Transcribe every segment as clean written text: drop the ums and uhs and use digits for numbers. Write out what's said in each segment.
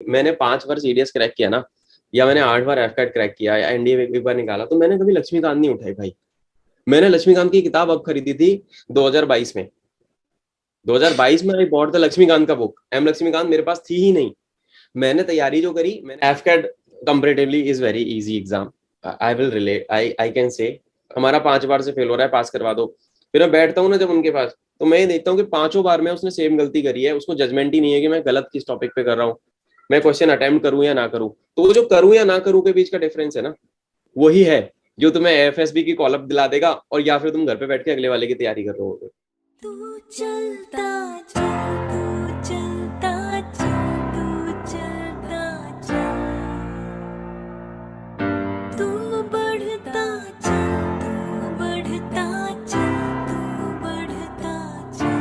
मैंने 5 बार CDS crack किया ना, या मैंने 8 बार एफकैट क्रैक किया, या एनडीए एक बार निकाला, तो मैंने कभी लक्ष्मीकांत नहीं उठाई भाई। मैंने लक्ष्मीकांत की किताब अब खरीदी थी 2022 में। 2022 में आई बॉट द लक्ष्मीकांत का बुक। एम लक्ष्मीकांत मेरे पास थी ही नहीं। मैंने तैयारी जो करी, मैंने AFCAT comparatively is very easy exam. I will relate, I can say हमारा 5 बार से फेल हो रहा है, पास करवा दो। फिर मैं बैठता हूँ ना जब उनके पास, तो मैं ये देखता हूँ कि 5 बार में उसने सेम गलती करी है, उसको जजमेंट ही नहीं है कि मैं गलत किस टॉपिक पे कर रहा हूँ। मैं क्वेश्चन अटेम्प्ट करूँ या ना करूँ, तो वो जो करूँ या ना करूँ के बीच का डिफरेंस है ना, वही है जो तुम्हें एफएसबी की कॉलअप दिला देगा, और या फिर तुम घर पे बैठ के अगले वाले की तैयारी कर रहे हो। तू चलता चल, तू चलता चल, तू चलता चल, तू बढ़ता चल, तू बढ़ता चल, तू बढ़ता चल,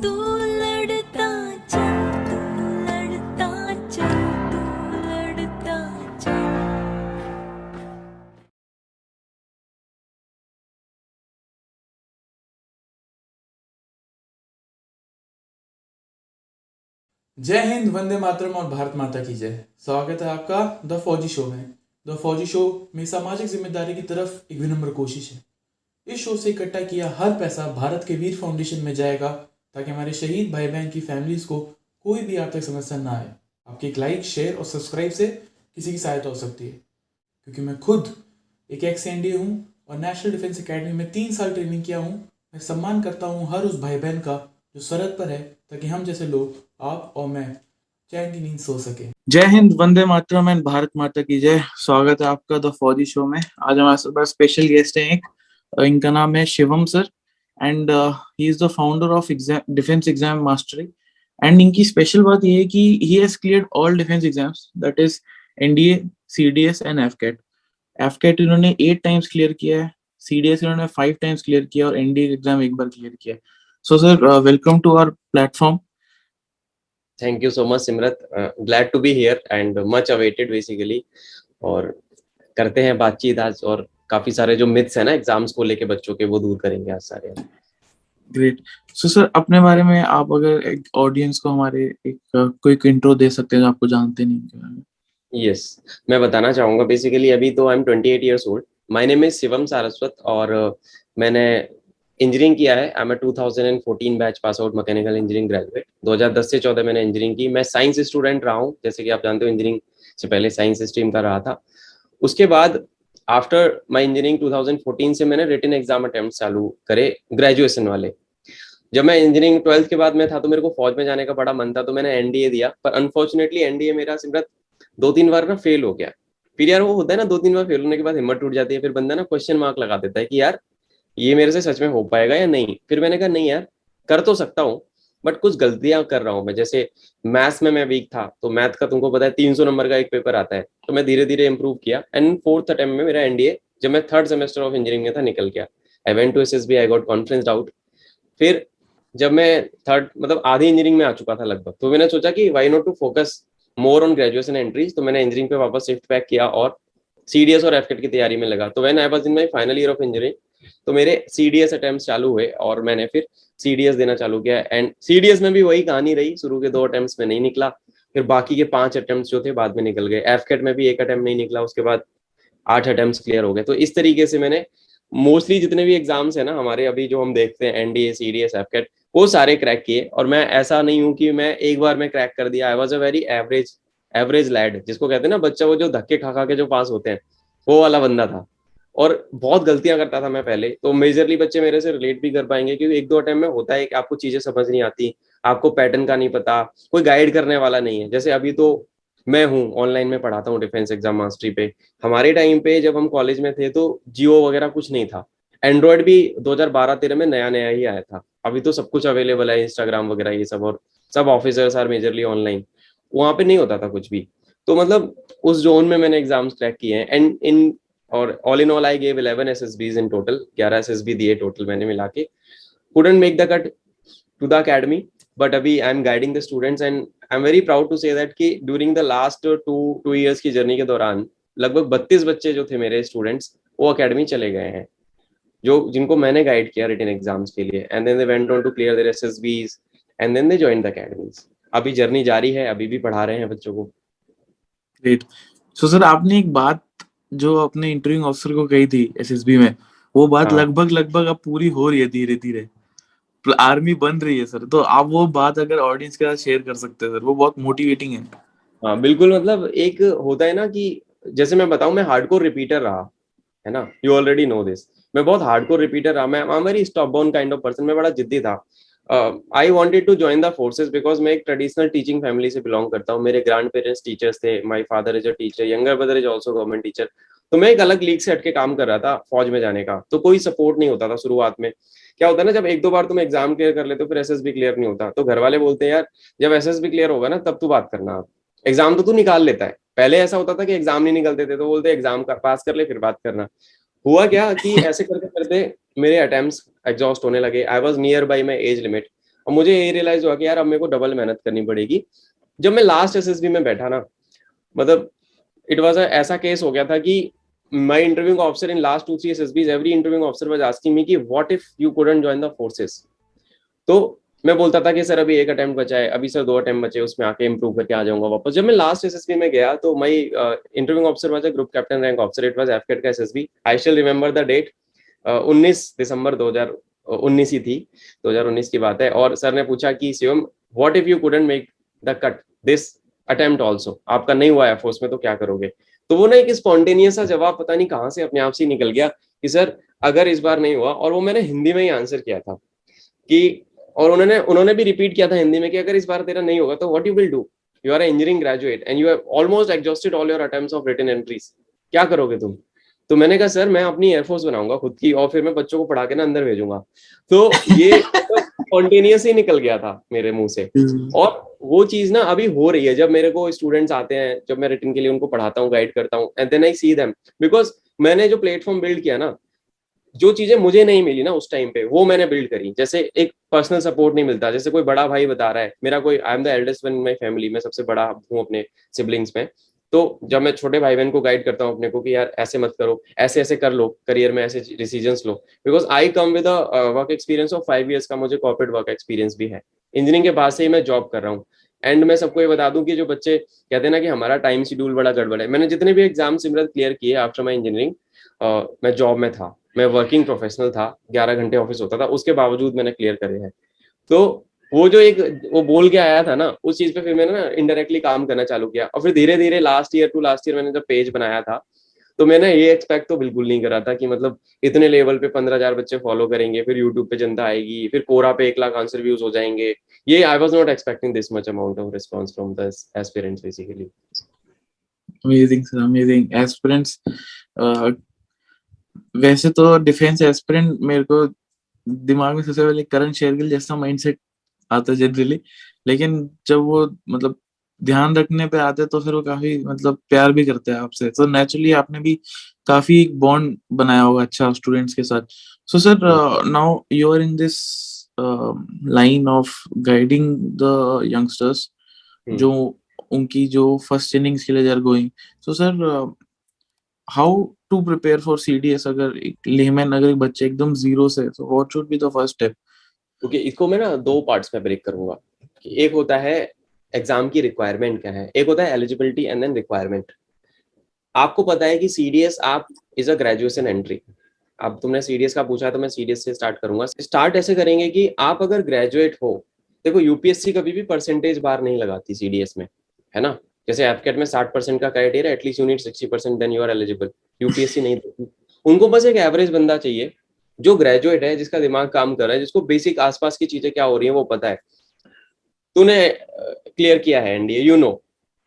तू लड़ता चल, तू लड़ता चल, तू लड़ता चल। जय हिंद, वंदे मातरम और भारत माता की जय। स्वागत है आपका द फौजी शो में। द फौजी शो में सामाजिक जिम्मेदारी की तरफ एक विनम्र कोशिश है। इस शो से इकट्ठा किया हर पैसा भारत के वीर फाउंडेशन में जाएगा, ताकि हमारे शहीद भाई बहन की फैमिलीज को कोई भी आर्थिक समस्या ना आए। आपके एक लाइक, शेयर और सब्सक्राइब से किसी की सहायता हो सकती है, क्योंकि मैं खुद एक एक्स एनडीए हूँ और नेशनल डिफेंस एकेडमी में 3 साल ट्रेनिंग किया हूँ। मैं सम्मान करता हूँ हर उस भाई बहन का जो सरहद पर है, ताकि हम जैसे लोग, आप और मैं, चैन की नींद सो सके। जय हिंद, वंदे मातरम एंड भारत माता की जय। स्वागत है आपका द फौजी शो में। आज हमारे पास स्पेशल गेस्ट हैं एक, इनका नाम है Shivam sir, and he is the founder of defence exam mastery. And इनकी स्पेशल बात ये है कि he has cleared all defence exams, that is NDA, CDS and AFCAT. AFCAT इन्होंने 8 टाइम्स क्लियर किया है, सीडीएस इन्होंने 5 टाइम्स क्लियर किया और एनडीए एग्जाम एक बार क्लियर किया है। So sir, welcome to our platform. Thank you so much Simrat, glad to be here and much awaited basically. और करते हैं बातचीत आज, और काफी सारे जो मिथ्स है ना एग्जाम्स को लेके बच्चों के, वो दूर करेंगे आज सारे हम। ग्रेट। सो सर, अपने बारे में आप अगर एक ऑडियंस को हमारे एक क्विक इंट्रो दे सकते हैं जो आपको जानते नहीं के बारे में। यस, मैं बताना चाहूंगा बेसिकली, अभी तो I am 28 years old. My name is Shivam Saraswat, और मैंने इंजीनियरिंग किया है। I am 2014 batch pass out mechanical engineering graduate. 2010 से 14 मैंने इंजीनियरिंग की। मैं साइंस स्टूडेंट रहा हूँ, जैसे कि आप जानते हो इंजीनियरिंग से पहले साइंस स्ट्रीम का रहा था। उसके बाद आफ्टर माई इंजीनियरिंग 2014 से मैंने रिटन एग्जाम अटेम्प्ट चालू करे, ग्रेजुएशन वाले। जब मैं इंजीनियरिंग 12th के बाद में था, तो मेरे को फौज में जाने का बड़ा मन था, तो मैंने एनडीए दिया। पर अनफॉर्चुनेटली एनडीए मेरा सिमरत 2-3 बार ना फेल हो गया। फिर यार वो होता है ना, 2-3 बार फेल होने के बाद हिम्मत टूट जाती है, फिर बंदा ना क्वेश्चन मार्क लगा देता है कि यार ये मेरे से सच में हो पाएगा या नहीं। फिर मैंने कहा नहीं यार, कर तो सकता हूँ, बट कुछ गलतियां कर रहा हूँ मैं। जैसे मैथ्स में मैं वीक था, तो मैथ का तुमको पता है 300 नंबर का एक पेपर आता है, तो मैं धीरे धीरे इंप्रूव किया, एंड फोर्थ अटेम्प्ट में मेरा एनडीए, जब मैं थर्ड सेमेस्टर ऑफ इंजीनियरिंग में था, निकल गया। I went to SSB, I got confidence out. फिर जब मैं थर्ड मतलब आधी इंजीनियरिंग में आ चुका था लगभग, तो मैंने सोचा कि why not to focus more on graduation entries. तो मैंने इंजीनियरिंग पे वापस शिफ्ट बैक किया और सीडीएस और एफकेट की तैयारी में लगा। तो when I was in my final year of engineering, तो मेरे सीडीएस अटेम्प्ट्स चालू हुए, और मैंने फिर सीडीएस देना चालू किया। एंड सीडीएस में भी वही कहानी रही, शुरू के 2 अटेम्प्ट्स में नहीं निकला, फिर बाकी के 5 अटेम्प्ट्स जो थे बाद में निकल गए। एफकेट में भी एक अटेम्प्ट नहीं निकला, उसके बाद 8 अटेम्प्ट्स क्लियर हो गए। तो इस तरीके से मैंने मोस्टली जितने भी एग्जाम्स है ना हमारे अभी जो हम देखते हैं, एनडीए, सीडीएस, एफकेट, वो सारे क्रैक किए। और मैं ऐसा नहीं हूँ कि मैं एक बार में क्रैक कर दिया। I was a very average average lad, जिसको कहते हैं ना बच्चा, वो जो धक्के खा खा के जो पास होते हैं, वो वाला बंदा था। और बहुत गलतियां करता था मैं पहले, तो मेजरली बच्चे मेरे से रिलेट भी कर पाएंगे, क्योंकि 1-2 अटेम्प्ट में होता है कि आपको चीजें समझ नहीं आती, आपको पैटर्न का नहीं पता, कोई गाइड करने वाला नहीं है। जैसे अभी तो मैं हूँ ऑनलाइन में पढ़ाता हूँ डिफेंस एग्जाम मास्टरी पे। हमारे टाइम पे जब हम कॉलेज में थे, तो जियो वगैरह कुछ नहीं था। एंड्रॉयड भी 2012-13 में नया नया ही आया था। अभी तो सब कुछ अवेलेबल है, इंस्टाग्राम वगैरह ये सब, और सब ऑफिसर्स आर मेजरली ऑनलाइन। वहां पे नहीं होता था कुछ भी। तो मतलब उस जोन में मैंने एग्जाम्स क्रैक किए हैं, एंड इन और all in all I gave 11 SSBs in total. 11 SSB दिए टोटल मैंने मिला के। Couldn't make the cut to the academy, but अभी I am guiding the students, and I am very proud to say that कि during the last two years की जर्नी के दौरान लगभग 32 बच्चे जो थे मेरे स्टूडेंट्स, वो अकेडमी चले गए हैं, जो जिनको मैंने गाइड किया रिटन एग्जाम्स के लिए, and then they went on to clear their SSBs, and then they joined the academies. अभी जर्नी जारी है, अभी भी पढ़ा रहे हैं बच्चों को। ग्रेट। सो सर, आपने एक बात जो अपने इंटरव्यू ऑफिसर को कही थी एसएसबी में, वो बात हाँ लगभग लगभग अब पूरी हो रही है धीरे धीरे, आर्मी बन रही है सर। तो आप वो बात अगर ऑडियंस के साथ शेयर कर सकते हैं सर, वो बहुत मोटिवेटिंग है। हाँ बिल्कुल, मतलब एक होता है ना कि जैसे मैं बताऊं, मैं हार्डकोर रिपीटर रहा, है ना, यू ऑलरेडी नो दिस। मैं बहुत हार्डकोर रिपीटर रहा, मैं I am very stubborn kind of person, मैं बड़ा जिद्दी था। I wanted to join the forces because मैं एक ट्रेडिशनल टीचिंग फैमिली से बिलोंग करता हूँ। मेरे ग्रैंड पेरेंट्स टीचर्स थे, my father is a teacher, younger brother is also government teacher. तो मैं एक अलग लीग से हटके काम कर रहा था फौज में जाने का, तो कोई सपोर्ट नहीं होता था शुरुआत में। क्या होता है ना, जब एक दो बार तुम एग्जाम क्लियर कर लेते हो फिर एसएसबी क्लियर नहीं होता, तो घर वाले बोलते हैं यार जब एसएसबी क्लियर होगा ना तब तू बात करना, एग्जाम तो तू निकाल लेता है। पहले ऐसा होता था कि एग्जाम नहीं निकलते थे तो बोलते एग्जाम का पास कर ले फिर बात करना। हुआ क्या कि ऐसे करते करते मेरे अटेम्प्ट्स एग्जॉस्ट होने लगे, I was near by my age limit. और मुझे ये रियलाइज हुआ कि यार अब मेरे को डबल मेहनत करनी पड़ेगी। जब मैं लास्ट एसएसबी में बैठा ना, मतलब इट वाज ऐसा केस हो गया था कि my interviewing officer in last 2 3 SSBs, every interviewing officer was asking me कि what if you couldn't join the forces. तो मैं बोलता था कि सर अभी एक अटेम्प्ट बचा है, अभी सर 2 अटेम्प्ट बचे, उसमें आके इंप्रूव करके आ जाऊंगा वापस। जब मैं लास्ट एसएसबी में गया तो my interviewing officer was a group captain rank officer, it was AFCAT का SSB, I still remember the date. 19 दिसंबर 2019 ही थी, 2019 की बात है। और सर ने पूछा कि Shivam what if you couldn't make the cut this attempt also, आपका नहीं हुआ एयरफोर्स में तो क्या करोगे। तो वो ना एक स्पॉन्टेनियस सा जवाब पता नहीं कहाँ से अपने आप से निकल गया कि सर अगर इस बार नहीं हुआ, और वो मैंने हिंदी में ही आंसर किया था कि, और उन्होंने उन्होंने भी रिपीट किया था हिंदी में कि अगर इस बार तेरा नहीं होगा तो what you will do, you are engineering graduate and you have almost exhausted all your attempts of written entries, क्या करोगे तुम। तो मैंने कहा सर मैं अपनी एयरफोर्स बनाऊंगा खुद की और फिर मैं बच्चों को पढ़ा के ना अंदर भेजूंगा। तो ये स्पॉन्टेनियस ही निकल गया था मेरे मुंह से। और वो चीज ना अभी हो रही है, जब मेरे को स्टूडेंट्स आते हैं, जब मैं रिटन के लिए उनको पढ़ाता हूँ, गाइड करता हूँ, and then I see them, because मैंने जो प्लेटफॉर्म बिल्ड किया ना, जो चीजें मुझे नहीं मिली ना उस टाइम पे वो मैंने बिल्ड करी। जैसे एक पर्सनल सपोर्ट नहीं मिलता, जैसे कोई बड़ा भाई बता रहा है, मेरा कोई, I am the eldest one in my family, मैं सबसे बड़ा हूँ अपने सिबलिंग्स में। तो जब मैं छोटे भाई बहन को गाइड करता हूँ अपने को कि यार ऐसे मत करो, ऐसे ऐसे कर लो, करियर में ऐसे decisions low, because I come with work experience of 5 years का, मुझे कॉर्पोरेट वर्क एक्सपीरियंस भी है, इंजीनियरिंग के बाद से ही मैं जॉब कर रहा हूँ। एंड मैं सबको ये बता दूं कि जो बच्चे कहते हैं ना कि हमारा टाइम शेड्यूल बड़ा गड़बड़ है, मैंने जितने भी एग्जाम सिमरत क्लियर किए आफ्टर माई इंजीनियरिंग, मैं जॉब में था, मैं वर्किंग प्रोफेशनल था, 11 घंटे ऑफिस होता था, उसके बावजूद मैंने क्लियर करे हैं। तो वो जो एक वो बोल के आया था ना, उस चीज पे फिर मैंने ना इनडायरेक्टली काम करना चालू किया। और फिर धीरे धीरे last year to last year मैंने जब पेज बनाया था, तो मैंने ये एक्सपेक्ट तो बिल्कुल नहीं करा था कि मतलब इतने लेवल पे 15,000 बच्चे फॉलो करेंगे, फिर यूट्यूब पे जनता आएगी, फिर कोरा पे 1 लाख आंसर व्यूज हो जाएंगे। ये I was not expecting this much amount of response from the aspirants basically. Amazing sir, amazing aspirants. वैसे तो डिफेंस एस्पिरेंट मेरे को दिमाग में सबसे पहले करण शेरगिल जैसा माइंडसेट आता है जनरली, लेकिन जब वो मतलब ध्यान रखने पे आते हैं तो फिर वो काफी मतलब प्यार भी करते हैं आपसे, तो नेचुरली आपने भी काफी बॉन्ड बनाया होगा अच्छा स्टूडेंट्स के साथ। So sir, now you are in this line of guiding the youngsters जो उनकी जो फर्स्ट इनिंग्स के लिए they are going. So sir, how to prepare for CDS, अगर एक लेमैन, अगर एक बच्चे एकदम जीरो से, तो what should be the first step? Okay, इसको मैं ना 2 पार्ट्स में ब्रेक करूंगा। एक होता है एग्जाम की रिक्वायरमेंट क्या है, एक होता है एलिजिबिलिटी एंड देन रिक्वायरमेंट। आपको पता है कि सीडीएस आप इज अ ग्रेजुएशन एंट्री। अब तुमने सीडीएस का पूछा तो मैं सीडीएस से स्टार्ट करूंगा। स्टार्ट ऐसे करेंगे कि आप अगर ग्रेजुएट हो, देखो यूपीएससी कभी भी परसेंटेज बार नहीं लगाती सीडीएस में, है ना। जैसे एफकेट में 60% का criteria, at least you need 60%, then you are eligible. UPSC नहीं देती, उनको बस एक एवरेज बंदा चाहिए जो ग्रेजुएट है, जिसका दिमाग काम कर रहा है, जिसको बेसिक आसपास की चीजें क्या हो रही है वो पता है। तूने क्लियर किया है एनडीए, यू नो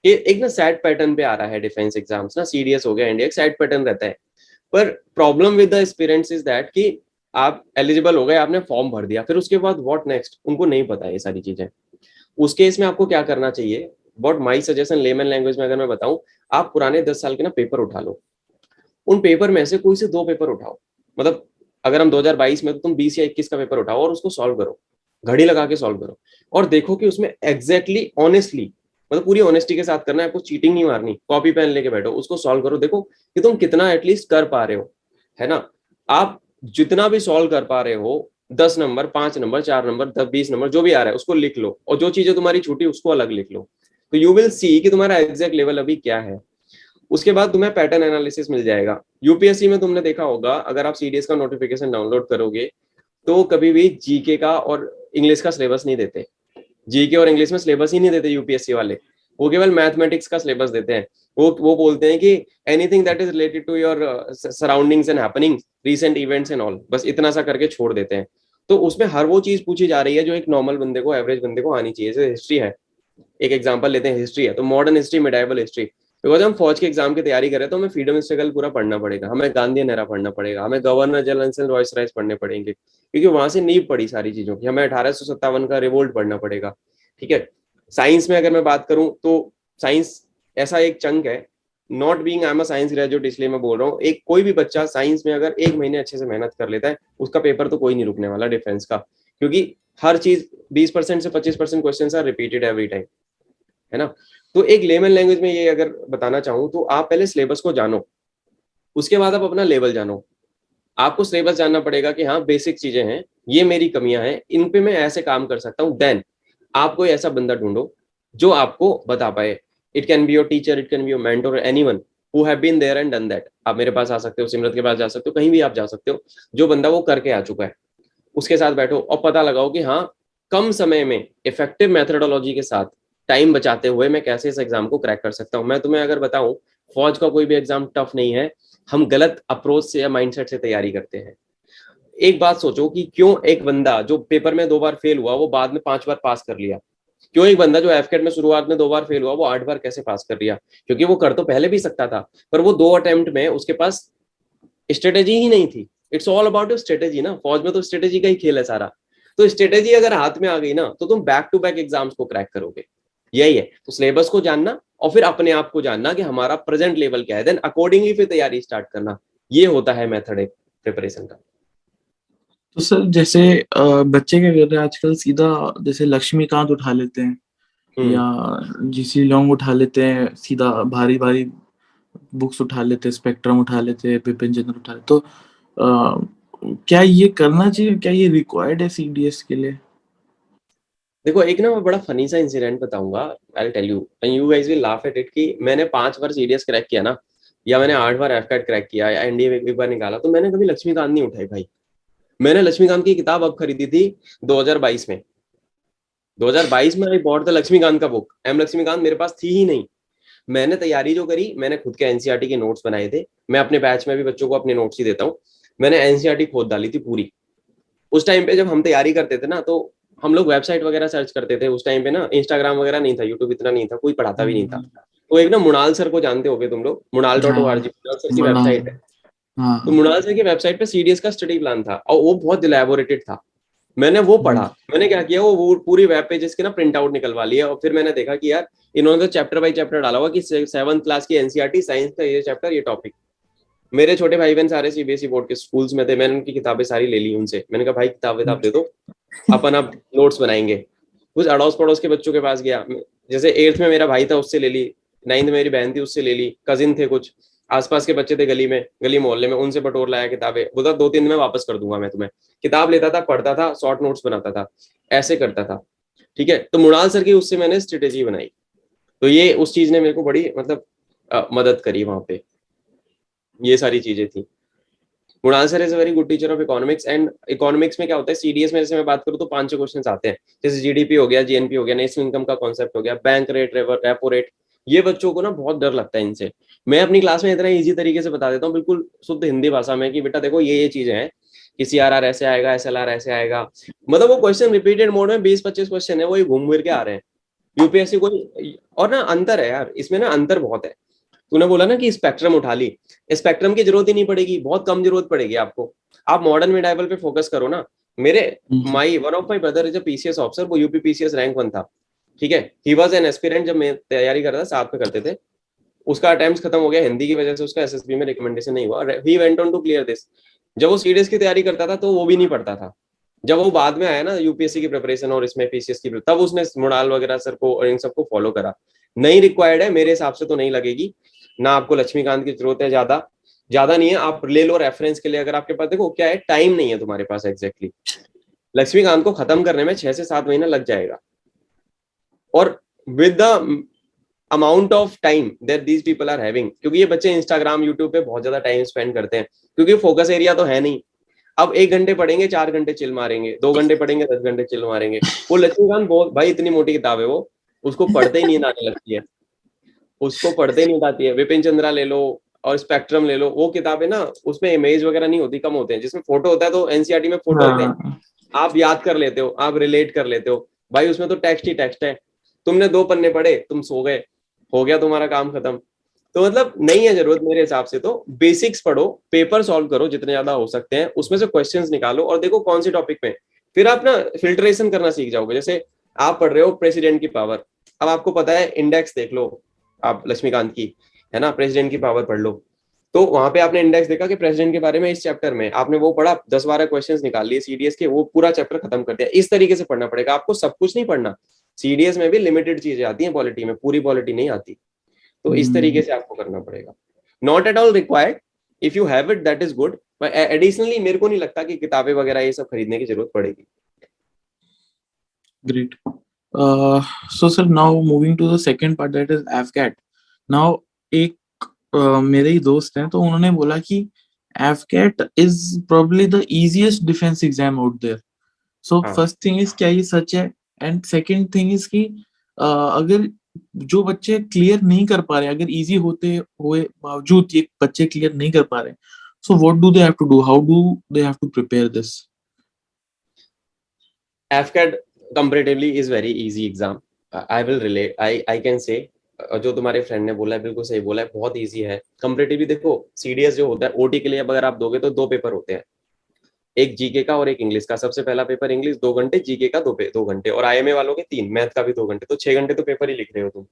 कि एक ना सेट पैटर्न पे आ रहा है डिफेंस एग्जाम्स ना, सीडीएस हो गया एनडीए, एक सेट पैटर्न रहता है। पर problem with the aspirants is that कि आप एलिजिबल हो गए, आपने फॉर्म भर दिया, फिर उसके बाद व्हाट नेक्स्ट उनको नहीं पता है ये सारी चीजें। उस केस में आपको क्या करना चाहिए, what my suggestion layman language में अगर मैं बताऊं, आप पुराने 10 साल के ना पेपर उठा लो, उन पेपर में से कोई से 2 पेपर उठाओ। मतलब अगर हम 2022 में, तो तुम 20 या 21 का पेपर उठाओ और उसको सॉल्व करो, घड़ी लगा के सॉल्व करो, और देखो कि उसमें एग्जैक्टली ऑनेस्टली, मतलब पूरी ऑनेस्टी के साथ करना है, आपको चीटिंग नहीं मारनी, कॉपी पेन लेके बैठो, उसको सॉल्व करो, देखो कि तुम कितना एटलीस्ट कर पा रहे हो, है ना। आप जितना भी सॉल्व कर पा रहे हो 10 नंबर, 5 नंबर, 4 नंबर, 20 नंबर, जो भी आ रहा है उसको लिख लो, और जो चीजें तुम्हारी छूटी उसको अलग लिख लो। तो यू विल सी कि तुम्हारा एग्जैक्ट लेवल अभी क्या है। उसके बाद तुम्हें पैटर्न एनालिसिस मिल जाएगा। यूपीएससी में तुमने देखा होगा, अगर आप सीडीएस का नोटिफिकेशन डाउनलोड करोगे तो कभी भी जीके का और इंग्लिश का सिलेबस नहीं देते। जीके और इंग्लिश में सिलेबस ही नहीं देते यूपीएससी वाले, वो केवल मैथमेटिक्स का सिलेबस देते हैं। वो बोलते हैं कि anything that is related to your surroundings and happenings, recent events and all, बस इतना सा करके छोड़ देते हैं। तो उसमें हर वो चीज पूछी जा रही है जो एक नॉर्मल बंदे को, एवरेज बंदे को आनी चाहिए। जैसे हिस्ट्री है, एक एग्जांपल लेते हैं, हिस्ट्री है तो modern history, medieval history. Because हम फौज के एग्जाम की तैयारी करें तो हमें फ्रीडम स्ट्रगल पूरा पढ़ना पड़ेगा, हमें गांधी नेहरा पढ़ना पड़ेगा, हमें governor general and Royce rice पढ़ने पड़ेंगे, क्योंकि वहां से नींव पड़ी सारी चीजों की। हमें 1857 का रिवोल्ट पढ़ना पड़ेगा। ठीक है। साइंस में अगर मैं बात करूं तो साइंस ऐसा एक चंक है, not being I am a science graduate इसलिए मैं बोल रहा हूँ, एक कोई भी बच्चा साइंस में अगर 1 महीने अच्छे से मेहनत कर लेता है उसका पेपर तो कोई नहीं रुकने वाला डिफेंस का, क्योंकि हर चीज 20% से 25% question are repeated every time, है ना। तो एक लेमन लैंग्वेज में ये अगर बताना चाहूँ तो आप पहले सिलेबस को जानो, उसके बाद आप अपना लेवल जानो। आपको सिलेबस जानना पड़ेगा कि हाँ बेसिक चीजें हैं, ये मेरी कमियां हैं, इन पे मैं ऐसे काम कर सकता हूँ। देन आप कोई ऐसा बंदा ढूंढो जो आपको बता पाए। It can be your teacher, it can be your mentor, anyone who have been there and done that. आप मेरे पास आ सकते हो, सिमरत के पास जा सकते हो, कहीं भी आप जा सकते हो, जो बंदा वो करके आ चुका है उसके साथ बैठो और पता लगाओ कि हाँ कम समय में इफेक्टिव मेथडोलॉजी के साथ टाइम बचाते हुए मैं कैसे इस एग्जाम को क्रैक कर सकता हूँ। मैं तुम्हें अगर बताऊं, फौज का कोई भी एग्जाम टफ नहीं है, हम गलत अप्रोच से या माइंडसेट से तैयारी करते हैं। एक बात सोचो कि क्यों एक बंदा जो पेपर में 2 बार फेल हुआ वो बाद में 5 बार पास कर लिया, क्यों एक बंदा जो एफकेट में शुरुआत में 2 बार फेल हुआ वो 8 बार कैसे पास कर लिया? क्योंकि वो कर तो पहले भी सकता था, पर वो 2 अटेम्प्ट में उसके पास स्ट्रेटेजी ही नहीं थी। It's all about your strategy ना, फौज में तो स्ट्रेटेजी का ही खेल है सारा। तो स्ट्रेटेजी अगर हाथ में आ गई ना तो तुम बैक टू बैक एग्जाम्स को क्रैक करोगे। यही है, तो सिलेबस को जानना और फिर अपने आप को जानना कि हमारा प्रेजेंट लेवल क्या है, देन अकॉर्डिंगली फिर तैयारी स्टार्ट करना। ये होता है मेथड प्रिपरेशन का। तो सर जैसे बच्चे क्या कर रहे हैं आजकल, सीधा जैसे लक्ष्मीकांत उठा लेते हैं हम्म। या जीसी लॉन्ग उठा लेते हैं, सीधा भारी भारी बुक्स उठा लेते हैं, स्पेक्ट्रम उठा लेते हैं, बिपिन चंद्र उठा लेते, तो क्या ये करना चाहिए? क्या ये रिक्वायर्ड है सीडीएस के लिए? देखो एक ना मैं बड़ा फनी सा इंसिडेंट बताऊंगा, I tell you and you guys will laugh at it, कि मैंने 5 बार सीडीएस क्रैक किया ना, या मैंने 8 बार एफकैट क्रैक किया या एनडीए एक बार निकाला, तो मैंने कभी लक्ष्मीकांत नहीं उठाई भाई। मैंने लक्ष्मीकांत की किताब अब खरीदी थी 2022 में। 2022 में आई बॉट द लक्ष्मीकांत का बुक, एम लक्ष्मीकांत मेरे पास थी ही नहीं। मैंने तैयारी जो करी, मैंने खुद के एनसीईआरटी के नोट्स बनाए थे, मैं अपने बैच में भी बच्चों को अपने नोट्स ही देता हूँ। मैंने एनसीईआरटी खोद डाली थी पूरी। उस टाइम पे जब हम तैयारी करते थे ना तो हम लोग वेबसाइट वगैरह सर्च करते थे। उस टाइम पे ना इंस्टाग्राम वगैरह नहीं था, यूट्यूब इतना नहीं था, कोई पढ़ाता भी नहीं था। तो एक ना मुणाल सर को जानते होगे तुम लोग, munaal.org, हाँ मुणाल सर की बड़ा, वेबसाइट है। तो हाँ। मुणाल सर की वेबसाइट पे सीडीएस का स्टडी प्लान था और वो बहुत इलेबोरेटेड था। मैंने वो पढ़ा। मैंने क्या किया, वो पूरी वेब पेजेस की ना प्रिंट आउट निकलवा लिया, और फिर मैंने देखा कि यार इन्होंने तो चैप्टर बाई चैप्टर डाला हुआ कि 7th क्लास की एनसीईआरटी साइंस का ये चैप्टर ये टॉपिक। मेरे छोटे भाई बहन सारे सीबीएसई बोर्ड के स्कूल्स में थे, मैंने उनकी किताबें सारी ले ली उनसे। मैंने कहा भाई किताबें आप दे दो, अपन अब नोट्स बनाएंगे। कुछ अड़ोस पड़ोस के बच्चों के पास गया, जैसे 8th में मेरा भाई था उससे ले ली, 9th में मेरी बहन थी उससे ले ली, कजिन थे कुछ, आसपास के बच्चे थे गली में, गली मोहल्ले में, उनसे बटोर लाया किताबें, बोला 2-3 दिन में वापस कर दूंगा मैं तुम्हें। किताब लेता था, पढ़ता था, शॉर्ट नोट्स बनाता था, ऐसे करता था। ठीक है। तो मुणाल सर की उससे मैंने स्ट्रेटेजी बनाई, तो ये उस चीज ने मेरे को बड़ी मतलब मदद करी वहां पे। ये सारी चीजें थी। Mrinal sir is a very good teacher of economics, and economics में क्या होता है, सीडीएस में जैसे मैं बात करूँ तो 5-6 क्वेश्चन आते हैं, जैसे जीडीपी हो गया, जीएनपी हो गया, नेशनल इनकम का कॉन्सेप्ट हो गया, बैंक रेट, रेपो रेट। ये बच्चों को ना बहुत डर लगता है इनसे। मैं अपनी क्लास में इतना इजी तरीके से बता देता हूँ, बिल्कुल शुद्ध हिंदी भाषा में, कि बेटा देखो ये चीजें हैं, कि सीआरआर ऐसे आएगा, एसएलआर ऐसे आएगा। मतलब वो क्वेश्चन रिपीटेड मोड में 20-25 क्वेश्चन है, वो घूम फिर के आ रहे हैं यूपीएससी को। और ना अंतर है यार इसमें, ना अंतर बहुत है। तूने बोला ना कि स्पेक्ट्रम उठा ली, स्पेक्ट्रम की जरूरत ही नहीं पड़ेगी, बहुत कम जरूरत पड़ेगी आपको। आप मॉडर्न मिडाइवल पे फोकस करो ना। मेरे one of my brother is a PCS officer, वो यूपी पीसीएस रैंक 1 था। ठीक है। ही वाज एन एस्पिरेंट, जब मैं तैयारी कर रहा था साथ में करते थे। उसका अटेम्प्ट खत्म हो गया हिंदी की वजह से, उसका एसएसबी में रिकमेंडेशन नहीं हुआ, he went on to clear this. जब वो सीडीएस की तैयारी करता था तो वो भी नहीं पढ़ता था। जब वो बाद में आया ना यूपीएससी की प्रिपरेशन और इसमें पीसीएस की, तब उसने मुणाल वगैरह सर को और इन सबको फॉलो करा। नहीं रिक्वायर्ड है मेरे हिसाब से, तो नहीं लगेगी ना आपको लक्ष्मीकांत की जरूरत है, ज्यादा नहीं है। आप ले लो रेफरेंस के लिए, अगर आपके पास, देखो क्या है, टाइम नहीं है तुम्हारे पास एग्जैक्टली। लक्ष्मीकांत को खत्म करने में 6 से 7 महीना लग जाएगा। और with the amount of time that these people are having, क्योंकि ये बच्चे इंस्टाग्राम यूट्यूब पे बहुत ज्यादा टाइम स्पेंड करते हैं, क्योंकि फोकस एरिया तो है नहीं। अब 1 घंटे पढ़ेंगे 4 घंटे चिल मारेंगे, 2 घंटे पढ़ेंगे 10 घंटे चिल मारेंगे। वो लक्ष्मीकांत बहुत भाई इतनी मोटी किताब है वो, उसको पढ़ते ही नींद आने लगती है, उसको पढ़ते ही नींद आती है। विपिन चंद्रा ले लो और स्पेक्ट्रम ले लो, वो किताबें ना उसमें इमेज वगैरह नहीं होती, कम होते हैं। जिसमें फोटो होता है तो एनसीईआरटी में फोटो होते हैं, हाँ आप याद कर लेते हो, आप रिलेट कर लेते हो। भाई उसमें तो टेक्स्ट ही टेक्स्ट है। तुमने 2 पन्ने पढ़े, तुम सो गए, हो गया तुम्हारा काम खत्म। तो मतलब नहीं है जरूरत मेरे हिसाब से। तो बेसिक्स पढ़ो, पेपर सॉल्व करो जितने ज्यादा हो सकते हैं, उसमें से क्वेश्चंस निकालो और देखो कौन सी टॉपिक पे। फिर आप ना फिल्ट्रेशन करना सीख जाओगे। जैसे आप पढ़ रहे हो प्रेसिडेंट की पावर, अब आपको पता है इंडेक्स देख लो आप लक्ष्मीकांत की, है ना, प्रेसिडेंट की पावर पढ़ लो। तो वहां पे आपने इंडेक्स देखा कि प्रेसिडेंट के बारे में इस चैप्टर में आपने वो पढ़ा, 10-12 क्वेश्चंस निकाल लिए सीडीएस के, वो पूरा चैप्टर खत्म कर दिया। इस तरीके से पढ़ना पड़ेगा आपको, सब कुछ नहीं पढ़ना। सीडीएस में भी लिमिटेड चीजें आती हैं, पॉलिटी में पूरी पॉलिटी नहीं आती। तो इस तरीके से आपको करना पड़ेगा। Not at all required, if you have it that is good. Additionally मेरे को नहीं लगता कि किताबें वगैरह ये सब खरीदने की जरूरत पड़ेगी। Great. So sir, now moving to the second part, that is AFCAT. Now एक मेरे ही दोस्त हैं, तो उन्होंने बोला कि AFCAT is probably the easiest defense exam out there. So हाँ first thing is क्या ये सच है, and second thing is कि अगर जो बच्चे क्लियर नहीं कर पा रहे, अगर इजी होते हुए बावजूद ये बच्चे क्लियर नहीं कर पा रहे, so what do they have to do? How do they have to prepare this? AFCAT comparatively is very easy exam. I will relate, I can say, जो तुम्हारे फ्रेंड ने बोला है बिल्कुल सही बोला है, बहुत इजी है कंपैरेटिवली। देखो सीडीएस जो होता है ओटी के लिए, अब अगर आप दोगे तो 2 पेपर होते हैं, एक जीके का और एक इंग्लिश का। सबसे पहला पेपर इंग्लिश 2 घंटे, जीके का 2 घंटे, और आईएमए वालों के 3, मैथ का भी 2 घंटे, तो 6 घंटे तो पेपर ही लिख रहे हो तुम।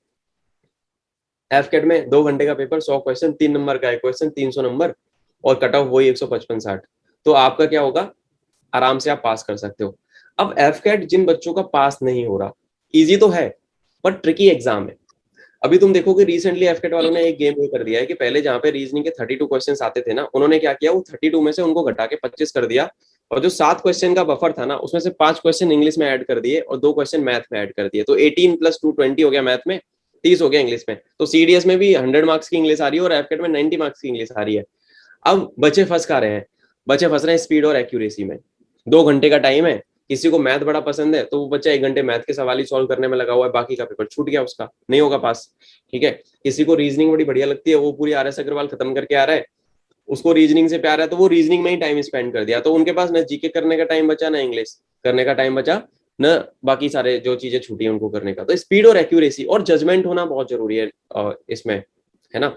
एफकेट में 2 घंटे का पेपर, 100 क्वेश्चन, 3 नंबर का एक क्वेश्चन, 300 नंबर, और कट ऑफ वही 155-60। तो आपका क्या होगा, आराम से आप पास कर सकते हो। अब एफकेट जिन बच्चों का पास नहीं हो रहा, इजी तो है पर ट्रिकी एग्जाम है। अभी तुम देखोगे रिसेंटली एफकेट वालों ने एक गेम ये कर दिया है कि पहले जहां पे रीजनिंग के 32 क्वेश्चंस आते थे ना, उन्होंने क्या किया, वो 32 में से उनको घटा के 25 कर दिया। और जो 7 क्वेश्चन का बफर था ना, उसमें से 5 क्वेश्चन इंग्लिश में ऐड कर दिए और 2 क्वेश्चन मैथ में ऐड कर दिए। तो 18 + 2 20 हो गया मैथ में, 30 हो गया इंग्लिश में। तो सीडीएस में भी 100 मार्क्स की इंग्लिश आ रही है और एफकेट में 90 मार्क्स की इंग्लिश आ रही है। अब बच्चे फंस खा रहे हैं, बच्चे फंस रहे हैं स्पीड और एक्यूरेसी में। 2 घंटे का टाइम है, किसी को मैथ बड़ा पसंद है तो वो बच्चा 1 घंटे मैथ के सवाल ही सॉल्व करने में लगा हुआ है, बाकी का पेपर छूट गया, उसका नहीं होगा पास। ठीक है, किसी को रीजनिंग बड़ी बढ़िया लगती है, वो पूरी आरएस अग्रवाल खत्म करके आ रहा है, उसको रीजनिंग से प्यार है, तो वो रीजनिंग में ही टाइम स्पेंड कर दिया। तो उनके पास न जीके करने का टाइम बचा, ना इंग्लिश करने का टाइम बचा, न बाकी सारे जो चीजें छूटी उनको करने का। तो स्पीड और एक्यूरेसी और जजमेंट होना बहुत जरूरी है इसमें, है ना।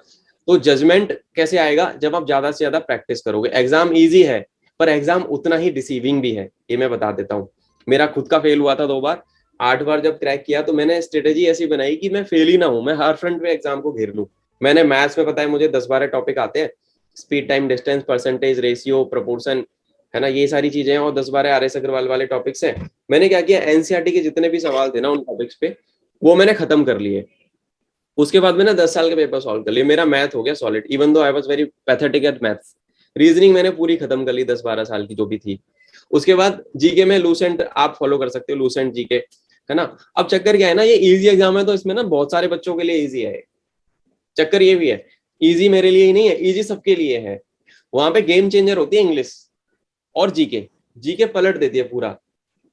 तो जजमेंट कैसे आएगा, जब आप ज्यादा से ज्यादा प्रैक्टिस करोगे। एग्जाम इजी है पर एग्जाम उतना ही डिसीविंग भी है, ये मैं बता देता हूँ। मेरा खुद का फेल हुआ था 2 बार। 8 बार जब क्रैक किया तो मैंने स्ट्रेटेजी ऐसी बनाई कि मैं फेल ही ना हूं, मैं हर फ्रंट पे एग्जाम को घेर लूं। मैंने मैथ्स में, पता है मुझे 10-12 टॉपिक आते हैं, speed time distance percentage ratio proportion, है ना, ये सारी चीजें हैं, और 10-12 आर एस अग्रवाल वाले टॉपिक्स हैं। मैंने क्या किया, एनसीईआरटी के जितने भी सवाल थे ना उन टॉपिक्स पे, वो मैंने खत्म कर लिए। उसके बाद मैंने 10 साल के पेपर सॉल्व कर लिए, मेरा मैथ हो गया solid, even though I was very pathetic at maths. Reasoning मैंने पूरी खत्म कर ली 10-12 साल की जो भी थी। उसके बाद जीके में लूसेंट आप फॉलो कर सकते हो, लूसेंट जीके, है ना। अब चक्कर क्या है ना, ये इजी एग्जाम है तो इसमें ना बहुत सारे बच्चों के लिए इजी है। चक्कर ये भी है, इजी मेरे लिए ही नहीं है, इजी सबके लिए है। वहां पे गेम चेंजर होती है इंग्लिश और जीके। जीके पलट देती है पूरा।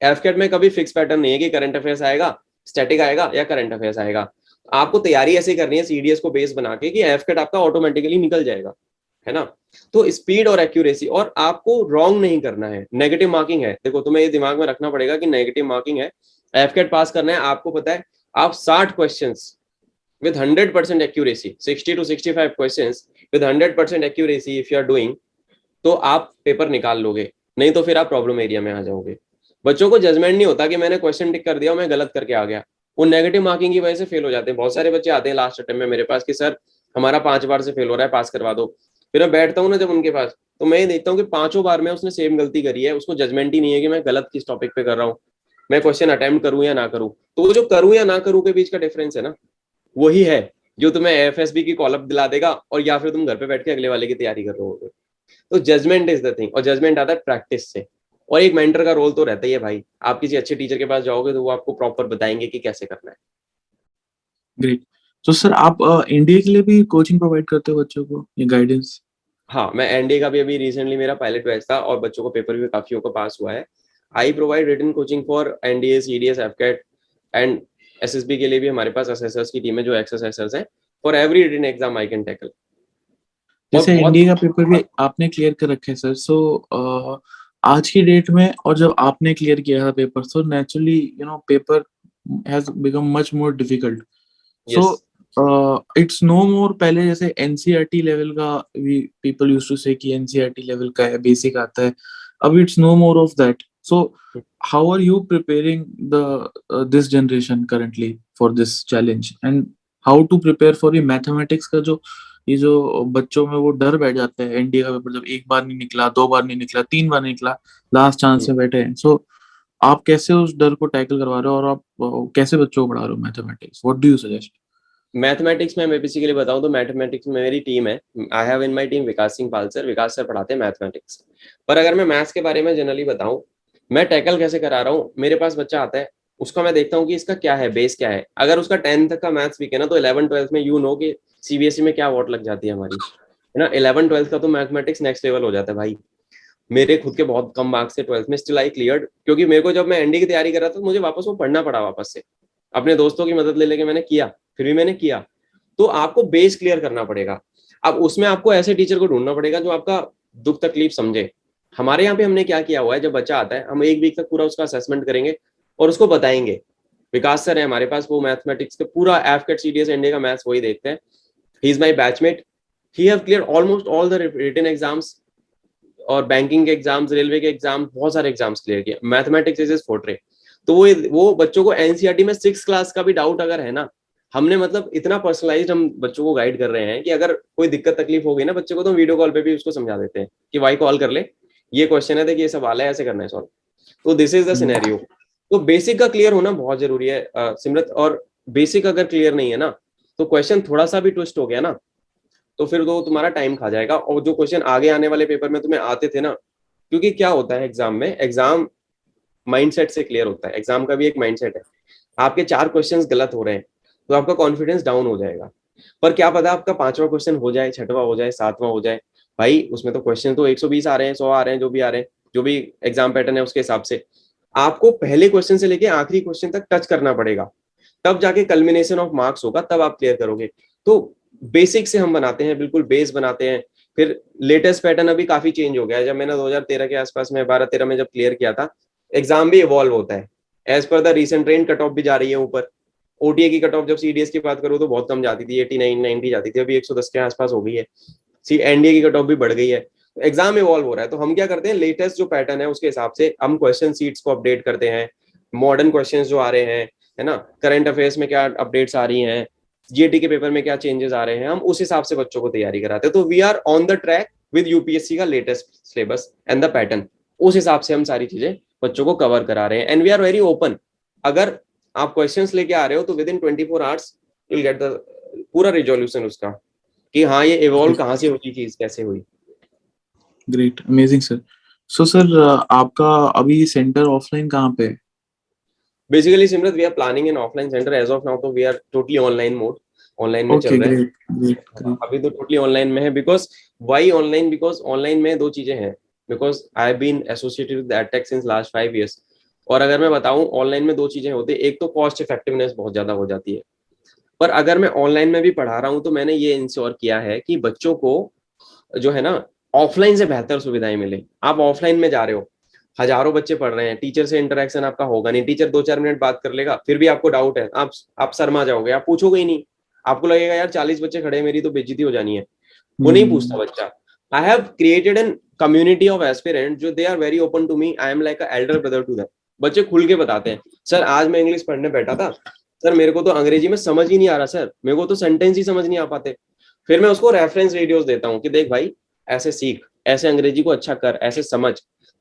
एफकेट में कभी फिक्स पैटर्न नहीं है कि करंट अफेयर्स आएगा, स्टैटिक आएगा या करंट अफेयर्स आएगा। आपको तैयारी ऐसे करनी है सीडीएस को बेस बना के कि एफकेट आपका ऑटोमेटिकली निकल जाएगा, है ना। तो स्पीड और एक्यूरेसी, और आपको रॉन्ग नहीं करना है। नेगेटिव मार्किंग है, देखो तुम्हें ये दिमाग में रखना पड़ेगा कि नेगेटिव मार्किंग है, एफकेट पास करना है। आपको पता है आप 60 questions with 100% accuracy, 60 to 65 questions with 100% accuracy if you are doing, तो आप पेपर निकाल लोगे। नहीं तो फिर आप प्रॉब्लम एरिया में आ जाओगे। बच्चों को जजमेंट नहीं होता कि मैंने क्वेश्चन टिक कर दिया मैं गलत करके आ गया, वो नेगेटिव मार्किंग की वजह से फेल हो जाते हैं। बहुत सारे बच्चे आते हैं लास्ट अटेम्प्ट में मेरे पास कि सर हमारा 5 बार से फेल हो रहा है, पास करवा दो। फिर मैं बैठता हूँ ना जब उनके पास, तो मैं ये देखता हूँ कि 5 बार में उसने सेम गलती करी है, उसको जजमेंट ही नहीं है कि मैं गलत किस टॉपिक पे कर रहा हूँ, मैं क्वेश्चन अटेम्प्ट करूँ या ना करूँ। तो वो जो करूँ या ना करूँ के बीच का डिफरेंस है ना, वही है जो तुम्हें एफएसबी की कॉलम दिला देगा, और या फिर तुम घर पे बैठ के अगले वाले की तैयारी कर रहे होगे। तो जजमेंट इज द थिंग, और जजमेंट आता है प्रैक्टिस से। और एक मेंटर का रोल तो रहता ही है भाई, आप किसी अच्छे टीचर के पास जाओगे तो वो आपको प्रॉपर बताएंगे कि कैसे करना है। ग्रेट। तो सर आप इंडिया के लिए भी कोचिंग प्रोवाइड करते हो बच्चों को, ये गाइडेंस? हाँ, मैं एनडीए का भी अभी रिसेंटली मेरा पायलट बैच था और बच्चों को पेपर भी काफियों का पास हुआ है। I provide written coaching for NDA, CDS, AFCAT and SSB के लिए भी हमारे पास असेसर्स की टीम है जो एक्स असेसर्स हैं। For every written exam I can tackle. और जैसे बहुत इंडिया का पेपर भी आपने क्लियर कर रखे है सर, सो आज की डेट में और जब आपने क्लियर किया था paper, so naturally paper has become much more difficult. So yes, it's no more पहले जैसे एनसीईआरटी लेवल का, we people used to say कि एनसीईआरटी लेवल का है, बेसिक आता है। अब it's no more of that. So how are you preparing the this generation currently for this challenge, and how to prepare for ये mathematics का जो ये जो बच्चों में वो डर बैठ जाता है एनडीए का पेपर, जब एक बार नहीं निकला, दो बार नहीं निकला, तीन बार नहीं निकला, लास्ट चांस में बैठे हैं। सो आप कैसे उस डर को टैकल करवा रहे हो, और आप कैसे बच्चों को पढ़ा रहे हो mathematics? What do you suggest? Mathematics में मैं बेसिकली बताऊं तो मैथमेटिक्स में मेरी टीम है। I have in my team Vikas Singh Pal sir, Vikas sir पढ़ाते हैं मैथमेटिक्स। पर अगर मैं मैथ्स के बारे में जनरली बताऊं, मैं टैकल कैसे करा रहा हूँ, मेरे पास बच्चा आता है, उसका मैं देखता हूँ कि इसका क्या है, बेस क्या है। अगर उसका 10th तक का मैथ्स वीक है ना, तो 11th 12th में कि सीबीएसई में क्या वॉट लग जाती है हमारी, है ना। 11th 12th का तो मैथमेटिक्स नेक्स्ट लेवल हो जाता है भाई। मेरे खुद के बहुत कम मार्क्स थे 12th में, स्टिल आई क्लियर्ड, क्योंकि मेरे को जब मैं एनडी की तैयारी कर रहा था तो मुझे वापस वो पढ़ना पड़ा वापस से। अपने दोस्तों की मदद ले लेके मैंने किया, फिर भी मैंने किया। तो आपको बेस क्लियर करना पड़ेगा। अब उसमें आपको ऐसे टीचर को ढूंढना पड़ेगा जो आपका दुख तकलीफ समझे। हमारे यहाँ पे हमने क्या किया हुआ है, जब बच्चा आता है हम एक वीक तक पूरा उसका असेसमेंट करेंगे और उसको बताएंगे। विकास सर है हमारे पास, वो मैथमेटिक्स का पूरा एफकेट सीडीएस इंडिया का मैथ्स वही देखते हैं। He is my batchmate. He have clear almost all the written exams और बैंकिंग के एग्जाम्स, रेलवे के एग्जाम, बहुत सारे एग्जाम्स क्लियर किए। Mathematics is is forte. तो वो बच्चों को एनसीईआरटी में 6 क्लास का भी डाउट अगर है ना, हमने मतलब इतना पर्सनलाइज्ड हम बच्चों को गाइड कर रहे हैं कि अगर कोई दिक्कत तकलीफ हो गई ना बच्चे को, तो वीडियो कॉल पे भी उसको समझा देते हैं कि भाई कॉल कर ले, ये क्वेश्चन है, देखिए ये सवाल है, ऐसे करना है सॉल्व। तो दिस इज द सिनेरियो। तो बेसिक का क्लियर होना बहुत जरूरी है सिमरत। और बेसिक अगर क्लियर नहीं है ना, तो क्वेश्चन थोड़ा सा भी ट्विस्ट हो गया ना, तो फिर तो तुम्हारा टाइम खा जाएगा। और जो क्वेश्चन आगे आने वाले पेपर में तुम्हें आते थे ना, क्योंकि क्या होता है एग्जाम में, एग्जाम माइंडसेट से क्लियर होता है। एग्जाम का भी एक माइंडसेट है। आपके 4 क्वेश्चंस गलत हो रहे हैं तो आपका कॉन्फिडेंस डाउन हो जाएगा। पर क्या पता आपका 5वां क्वेश्चन हो जाए, 6वां हो जाए, 7वां हो जाए। भाई उसमें तो क्वेश्चन तो 120 आ रहे हैं, 100 आ रहे हैं, जो भी आ रहे हैं, जो भी एग्जाम पैटर्न है उसके हिसाब से आपको पहले क्वेश्चन से लेके आखिरी क्वेश्चन तक टच करना पड़ेगा। तब जाके कल्मिनेशन ऑफ मार्क्स होगा, तब आप क्लियर करोगे। तो बेसिक से हम बनाते हैं, बिल्कुल बेस बनाते हैं। फिर लेटेस्ट पैटर्न अभी काफी चेंज हो गया है। जब मैंने 2013 के आसपास में 12-13 में जब क्लियर किया था, एग्जाम भी इवॉल्व होता है as per the recent trend. Cut off भी जा रही है ऊपर। ओटीए की कट ऑफ जब सीडीएस की बात करूँ तो बहुत कम जाती थी, 89-90 जाती थी, अभी 110 के आसपास हो गई है। सी एनडीए की कट ऑफ भी बढ़ गई है। एग्जाम इवॉल्व हो रहा है, तो हम क्या करते हैं, लेटेस्ट जो पैटर्न है उसके हिसाब से हम क्वेश्चन सीट्स को अपडेट करते हैं। मॉडर्न क्वेश्चन जो आ रहे हैं, है ना, करंट अफेयर्स में क्या अपडेट्स आ रही हैं, जीएटी के पेपर में क्या चेंजेस आ रहे हैं, हम उस हिसाब से बच्चों को तैयारी कराते हैं। तो we are on the track with UPSC का latest syllabus and the pattern. उस हिसाब से हम सारी चीजें बच्चों को कवर करा रहे हैं and we are very open. अगर आप क्वेश्चंस लेके आ रहे हो तो within 24 hours you will get the पूरा रिजोल्यूशन उसका, कि हाँ ये इवॉल्व कहाँ से हुई, चीज कैसे हुई। Great, amazing sir. So sir आपका अभी सेंटर ऑफलाइन कहाँ पे है? Basically Simrat, we are planning in offline centre. As of now तो we are totally online mode, online में चल ओके, रहे हैं। Great great great. अभी तो टोटली ऑनलाइन में है। Because why online, because online में दो चीजें हैं। Because I have been associated with edtech since last 5 years। और अगर मैं बताऊं ऑनलाइन में दो चीजें होती है, एक तो कॉस्ट इफेक्टिवनेस बहुत ज्यादा हो जाती है। पर अगर मैं ऑनलाइन में भी पढ़ा रहा हूं तो मैंने ये इंश्योर किया है कि बच्चों को जो है ना ऑफलाइन से बेहतर सुविधाएं मिले। आप ऑफलाइन में जा रहे हो, हजारों बच्चे पढ़ रहे हैं, टीचर से इंटरेक्शन आपका होगा नहीं। टीचर 2-4 मिनट बात कर लेगा, फिर भी आपको डाउट है, आप शर्मा जाओगे, आप पूछोगे ही नहीं। आपको लगेगा यार 40 बच्चे खड़े हैं, मेरी तो बेइज्जती हो जानी है। वो नहीं पूछता बच्चा। I have created an community of aspirant जो they are very open to me. I am like a elder brother to them. बच्चे खुल के बताते हैं, सर आज मैं इंग्लिश पढ़ने बैठा था, सर मेरे को तो अंग्रेजी में समझ ही नहीं आ रहा, सर मेरे को तो सेंटेंस ही समझ नहीं आ पाते। फिर मैं उसको रेफरेंस वीडियोस देता हूँ कि देख भाई ऐसे सीख, ऐसे अंग्रेजी को अच्छा कर, ऐसे समझ।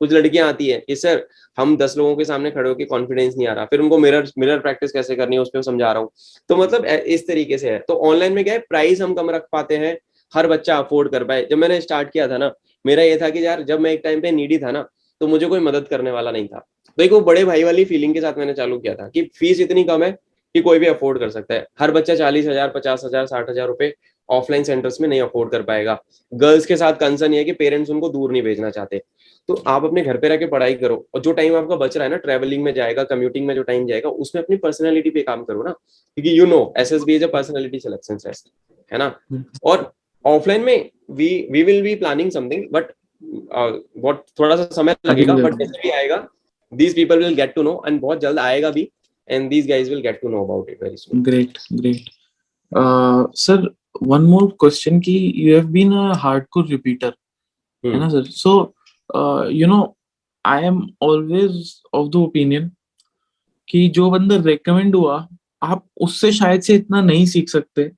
कुछ लड़कियां आती है कि सर हम 10 लोगों के सामने खड़े होकर कॉन्फिडेंस नहीं आ रहा, फिर उनको मिरर मिरर प्रैक्टिस कैसे करनी है उस पर समझा रहा हूँ। तो मतलब इस तरीके से है। तो ऑनलाइन में क्या है, प्राइस हम कम रख पाते हैं, हर बच्चा अफोर्ड कर पाए। जब मैंने स्टार्ट किया था ना, मेरा ये था कि यार जब मैं एक टाइम पे नीडी था ना, तो मुझे कोई मदद करने वाला नहीं था। तो एक वो बड़े भाई वाली फीलिंग के साथ मैंने चालू किया था कि फीस इतनी कम है कि कोई भी अफोर्ड कर सकता है। हर बच्चा 40,000, 50,000, 60,000 रुपए ऑफलाइन सेंटर्स में नहीं अफोर्ड कर पाएगा। गर्ल्स के साथ कंसर्न ये है कि पेरेंट्स उनको दूर नहीं भेजना चाहते। तो आप अपने घर पे रह के पढ़ाई करो, और जो टाइम आपका बच रहा है ना ट्रैवलिंग में जाएगा, कम्यूटिंग में जो टाइम जाएगा, उसमें अपनी पर्सनैलिटी पे काम करो ना, क्योंकि you know SSB is a personality selection test, है ना। और ऑफलाइन में we will be planning something, but बहुत थोड़ा सा समय लगेगा, बट जैसे भी आएगा these people will get to know, and बहुत जल्द आएगा भी, and these guys will get to know about it very soon. Great, great. Sir, one more question कि you have been a hardcore repeater, है ना sir? So, you know, I am always of the opinion कि जो बंदा recommend हुआ, आप उससे शायद से इतना नहीं सीख सकते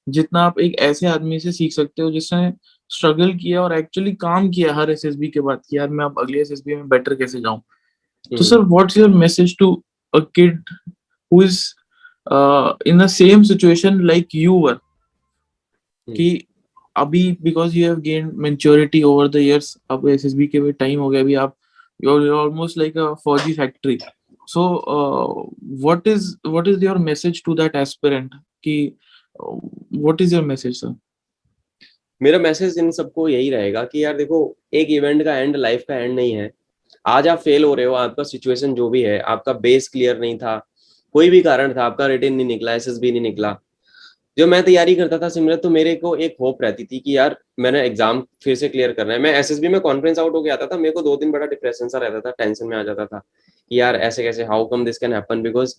जितना आप एक ऐसे आदमी से सीख सकते हो जिसने स्ट्रगल किया और एक्चुअली काम किया हर एसएसबी के बाद कि यार मैं अब अगले एसएसबी में बेटर कैसे जाऊं। तो sir what's your message to a kid who is in the same situation like you were कि अभी because you have gained maturity over the years, अब एसएसबी के भी टाइम हो गया, अभी आप you are almost like a फौजी factory. So what is your message to that aspirant कि what is your message sir? मेरा मैसेज इन सबको यही रहेगा कि यार देखो, एक इवेंट का एंड लाइफ का एंड नहीं है। आज आप फेल हो रहे हो, आपका सिचुएशन जो भी है, आपका बेस क्लियर नहीं था, कोई भी कारण था, आपका रिटन नहीं निकला, एसएसबी नहीं निकला। जब मैं तैयारी करता था सिमरत, तो मेरे को एक होप रहती थी कि यार मैंने एग्जाम फिर से क्लियर करना है। मैं एसएसबी में कॉन्फ्रेंस आउट होके आता था, मेरे को 2 दिन बड़ा डिप्रेशन सा रहता था, टेंशन में आ जाता था कि यार ऐसे कैसे, how come this can happen, because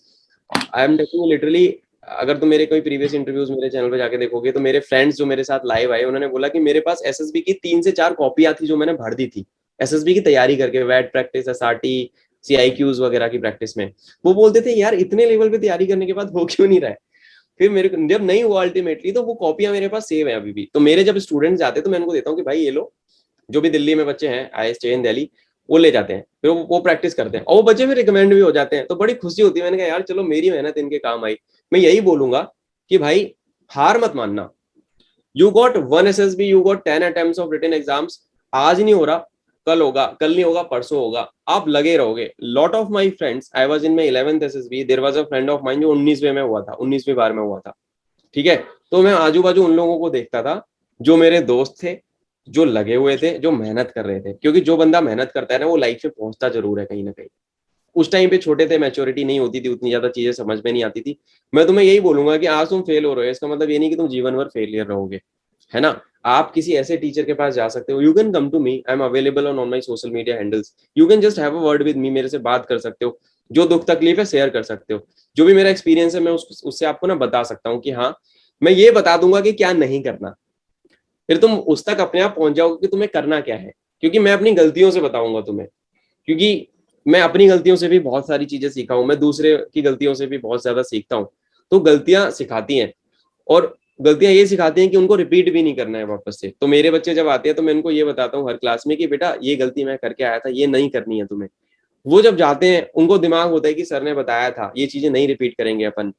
I am taking literally. अगर तुम मेरे कोई प्रीवियस इंटरव्यूज मेरे चैनल पे जाके देखोगे, तो मेरे फ्रेंड्स जो मेरे साथ लाइव आए, उन्होंने बोला कि मेरे पास एसएसबी की 3 से 4 कॉपियां थी जो मैंने भर दी थी एसएसबी की तैयारी करके, वैट प्रैक्टिस, एसआरटी, सीआईक्यूज वगैरह की प्रैक्टिस में। वो बोलते थे यार इतने लेवल पे तैयारी करने के बाद हो क्यों नहीं रहा है। फिर मेरे को जब नहीं हुआ अल्टीमेटली, तो वो कॉपियां मेरे पास सेव है अभी भी। तो मेरे जब स्टूडेंट्स जाते हैं तो मैं उनको देता हूँ कि भाई ये लो, जो भी दिल्ली में बच्चे हैं, आई स्टे इन दिल्ली, वो ले जाते हैं, फिर वो प्रैक्टिस करते हैं, और वो बच्चे फिर रिकमेंड भी हो जाते हैं, तो बड़ी खुशी होती है। मैंने कहा यार चलो मेरी मेहनत इनके काम आई। मैं यही बोलूंगा कि भाई हार मत मानना। You got 1 SSB, you got 10 attempts of written exams. आज नहीं हो रहा, कल होगा, कल नहीं होगा, परसों होगा, आप लगे रहोगे। Lot of my friends, I was in my 11th SSB, there was a friend of mine जो 19वें में हुआ था, 19वीं बार में हुआ था, ठीक है। तो मैं आजू बाजू उन लोगों को देखता था जो मेरे दोस्त थे, जो लगे हुए थे, जो मेहनत कर रहे थे, क्योंकि जो बंदा मेहनत करता है ना, वो लाइफ में पहुंचता जरूर है कहीं ना कहीं। उस टाइम पे छोटे थे, मैच्योरिटी नहीं होती थी, उतनी ज्यादा चीजें समझ में नहीं आती थी। मैं तुम्हें यही बोलूंगा कि आज तुम फेल हो रहे हो, इसका मतलब ये नहीं कि तुम जीवन भर फेलियर रहोगे, है ना। आप किसी ऐसे टीचर के पास जा सकते हो, you can come to me, I am available on my social media handles, you can just have a word with me, मेरे से बात कर सकते हो, जो दुख तकलीफ है शेयर कर सकते हो, जो भी मेरा एक्सपीरियंस है मैं उससे आपको ना बता सकता हूँ कि हाँ, मैं ये बता दूंगा कि क्या नहीं करना। फिर तुम उस तक अपने आप पहुंच जाओगे कि तुम्हें करना क्या है, क्योंकि मैं अपनी गलतियों से बताऊंगा तुम्हें, क्योंकि मैं अपनी गलतियों से भी बहुत सारी चीजें सीखा हूं, मैं दूसरे की गलतियों से भी बहुत ज्यादा सीखता हूं। तो गलतियां सिखाती हैं, और गलतियां ये सिखाती हैं कि उनको रिपीट भी नहीं करना है वापस से। तो मेरे बच्चे जब आते हैं तो मैं उनको ये बताता हूँ हर क्लास में कि बेटा ये गलती मैं करके आया था, ये नहीं करनी है तुम्हें। वो जब जाते हैं उनको दिमाग होता है कि सर ने बताया था, ये चीजें नहीं रिपीट करेंगे अपन,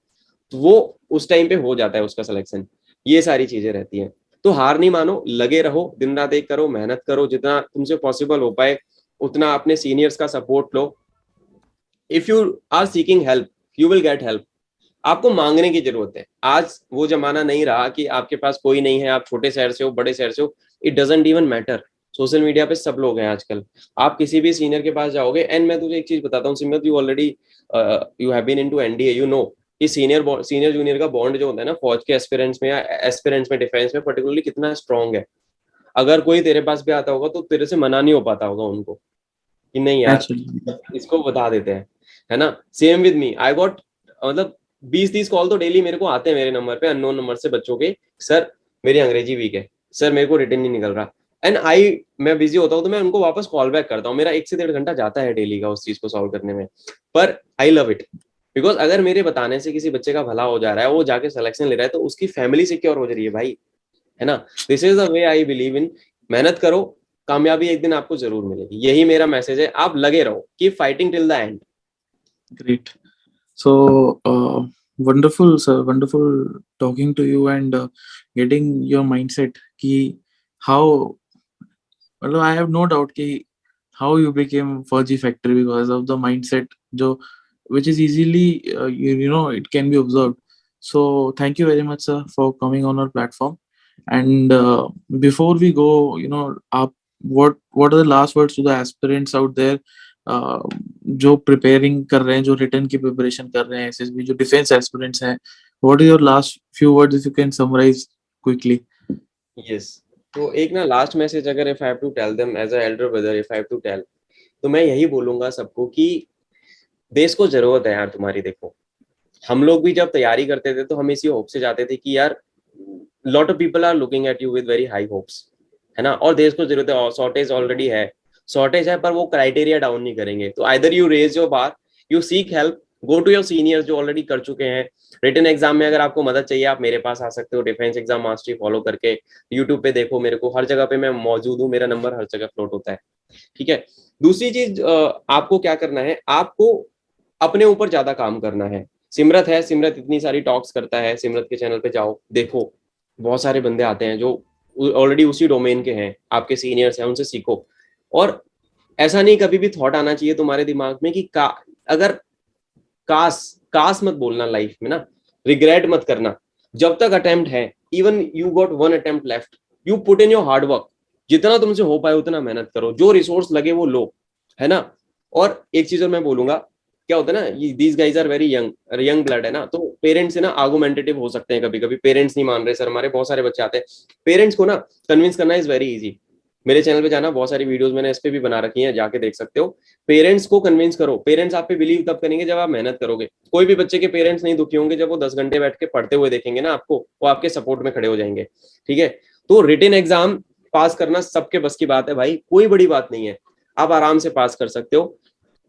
तो वो उस टाइम पे हो जाता है उसका सिलेक्शन। ये सारी चीजें रहती हैं। तो हार नहीं मानो, लगे रहो, दिन रात एक करो, मेहनत करो, जितना तुमसे पॉसिबल हो पाए उतना अपने सीनियर्स का सपोर्ट लो। If you are seeking help, you will get help. आपको मांगने की जरूरत है। आज वो जमाना नहीं रहा कि आपके पास कोई नहीं है, आप छोटे शहर से हो, बड़े शहर से हो, it doesn't even matter. Social media पे सब लोग हैं आजकल। आप किसी भी सीनियर के पास जाओगे, एंड मैं तुझे एक चीज बताता हूँ Simrat, you already you have been into NDA, you know कि सीनियर जूनियर का बॉन्ड जो होता है ना, फौज के एस्पिरेंट्स में या एस्पिरेंट्स में, डिफेंस में पर्टिकुलरली, कितना स्ट्रांग है। अगर कोई तेरे पास भी आता होगा तो तेरे से मना नहीं हो पाता होगा उनको कि नहीं यार Naturally. इसको बता देते हैं, है ना। Same with me, I got मतलब 20-30 कॉल तो डेली मेरे को आते हैं मेरे नंबर पे, अननोन नंबर से बच्चों के, सर मेरी अंग्रेजी वीक है, सर मेरे को रिटन नहीं निकल रहा, एंड मैं बिजी होता हूँ तो मैं उनको वापस कॉल बैक करता हूँ। मेरा 1 से 1.5 घंटा जाता है डेली का उस चीज को सॉल्व करने में, पर आई लव इट, बिकॉज अगर मेरे बताने से किसी बच्चे का भला हो जा रहा है, वो जाके सिलेक्शन ले रहा है, तो उसकी फैमिली सिक्योर हो जा रही है भाई, है ना। This is the way I believe in. मेहनत करो, कामयाबी एक दिन आपको जरूर मिलेगी, यही मेरा मैसेज है। आप लगे रहो, keep fighting till the end. Great. So, wonderful, sir. Wonderful talking to you and getting your mindset कि how, मतलब I have no doubt कि how you became Fauji Factory because of the mindset jo which is easily you know it can be observed. So thank you very much, sir, for coming on our platform. And before we go, you know, up, what are the last words to the aspirants out there जो preparing कर रहे हैं, जो return की preparation कर रहे हैं, SSB जो डिफेंस एस्पिरेंट्स हैं, what is your last few words if you can summarise quickly? Yes, तो एक ना लास्ट मैसेज अगर if I have to tell them as a elder brother, if I have to tell, तो मैं यही बोलूंगा सबको कि देश को जरूरत है यार तुम्हारी। देखो, हम लोग भी जब तैयारी करते थे तो हम इसी होप से जाते थे कि यार lot of people are looking at you with very high hopes, है ना। और देश को जरूरत है, शॉर्टेज ऑलरेडी है, शॉर्टेज है, पर वो क्राइटेरिया डाउन नहीं करेंगे। तो either you raise your bar, you seek help, go to your seniors जो ऑलरेडी कर चुके हैं। रिटन एग्जाम में अगर आपको मदद चाहिए, आप मेरे पास आ सकते हो, डिफेंस एग्जाम मास्टरी फॉलो करके यूट्यूब पे देखो मेरे को, हर जगह पे मैं मौजूद हूँ, मेरा नंबर हर जगह फ्लोट होता है, ठीक है। दूसरी चीज, आपको क्या करना है, आपको अपने ऊपर ज्यादा काम करना है। सिमरत है, सिमरत इतनी सारी टॉक्स करता है, सिमरत के चैनल पे जाओ, देखो बहुत सारे बंदे आते हैं जो ऑलरेडी उसी डोमेन के हैं, आपके सीनियर्स हैं, उनसे सीखो। और ऐसा नहीं कभी भी थॉट आना चाहिए तुम्हारे दिमाग में कि अगर काश काश मत बोलना लाइफ में ना, रिग्रेट मत करना। जब तक अटेम्प्ट है, even you got one attempt left, you put in your hard work, जितना तुमसे हो पाए उतना मेहनत करो, जो रिसोर्स लगे वो लो, है ना। और एक चीज और मैं बोलूंगा, क्या होता है ना, these guys are very young, young blood है ना, तो पेरेंट्स से ना आर्गुमेंटेटिव हो सकते हैं कभी कभी। पेरेंट्स नहीं मान रहे सर हमारे, बहुत सारे बच्चे आते हैं, पेरेंट्स को ना कन्विंस करना इज वेरी इजी। मेरे चैनल पे जाना, बहुत सारी वीडियोस मैंने इस पे भी बना रखी हैं, जाके देख सकते हो। पेरेंट्स को कन्विंस करो, पेरेंट्स आप पे बिलीव तब करेंगे जब आप मेहनत करोगे। कोई भी बच्चे के पेरेंट्स नहीं दुखी होंगे जब वो 10 घंटे बैठ के पढ़ते हुए देखेंगे ना आपको, वो आपके सपोर्ट में खड़े हो जाएंगे, ठीक है। तो रिटन एग्जाम पास करना सबके बस की बात है भाई, कोई बड़ी बात नहीं है, आप आराम से पास कर सकते हो।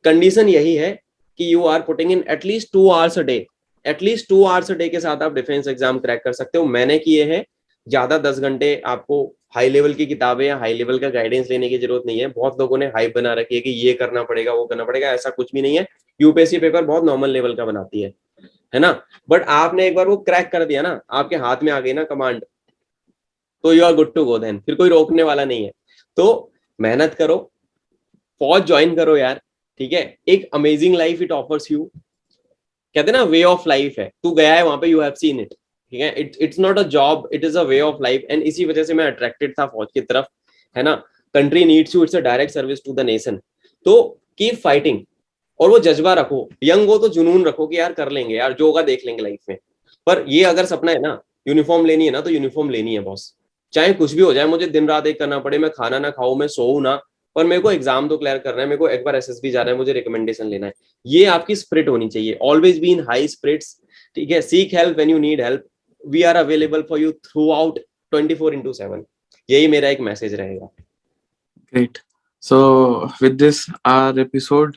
कंडीशन यही है कि you are putting in at least 2 hours a day, at least 2 hours a day के साथ आप डिफेंस एग्जाम क्रैक कर सकते हो। मैंने किए हैं, ज्यादा 10 घंटे आपको हाई लेवल की किताबें या हाई लेवल का गाइडेंस लेने की जरूरत नहीं है। बहुत लोगों ने हाइप बना रखी है कि ये करना पड़ेगा वो करना पड़ेगा, ऐसा कुछ भी नहीं है। यूपीएससी पेपर बहुत नॉर्मल लेवल का बनाती है ना। बट आपने एक बार वो क्रैक कर दिया ना, आपके हाथ में आ गई ना कमांड, तो you are good to go, then फिर कोई रोकने वाला नहीं है। तो मेहनत करो, फौज ज्वाइन करो यार, ठीक है। एक amazing life it offers you, कहते हैं ना वे ऑफ लाइफ है, तू गया है वहां पे, यू हैव सीन इट, ठीक है। It's not a job, it is a way of life. And इसी वजह से मैं अट्रैक्टेड था फौज की तरफ, है ना। Country needs you, it's a direct service to the nation. तो कीप फाइटिंग, और वो जज्बा रखो, यंग हो तो जुनून रखो कि यार कर लेंगे यार, जो होगा देख लेंगे लाइफ में। पर ये अगर सपना है ना, यूनिफॉर्म लेनी है ना, तो यूनिफॉर्म लेनी है बॉस, चाहे कुछ भी हो जाए, मुझे दिन रात एक करना पड़े, मैं खाना ना खाऊं, मैं सोऊं ना, पर मेरे को एग्जाम तो क्लियर करना है, मेरे को एक बार एसएसबी जाना है, मुझे रिकमेंडेशन लेना है। ये आपकी स्पिरिट होनी चाहिए, always be in high spirits, ठीक है। Seek help when you need help, we are available for you throughout 24/7। यही मेरा एक मैसेज रहेगा। Great. So with this, our episode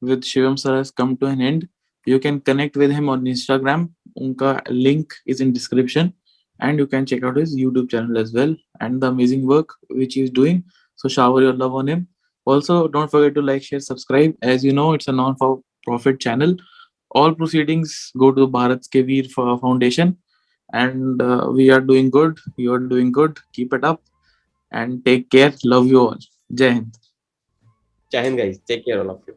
with Shivam sir has come to an end. You can connect with him on Instagram. Unka link is in description, and you can check out his YouTube channel as well and the amazing work which he is doing. So shower your love on him. Also, don't forget to like, share, subscribe. As you know, it's a non-for-profit channel. All proceedings go to Bharat Ke Veer Foundation, and we are doing good. You are doing good. Keep it up and take care. Love you all. Jai Hind. जय हिंद guys, take care all of you.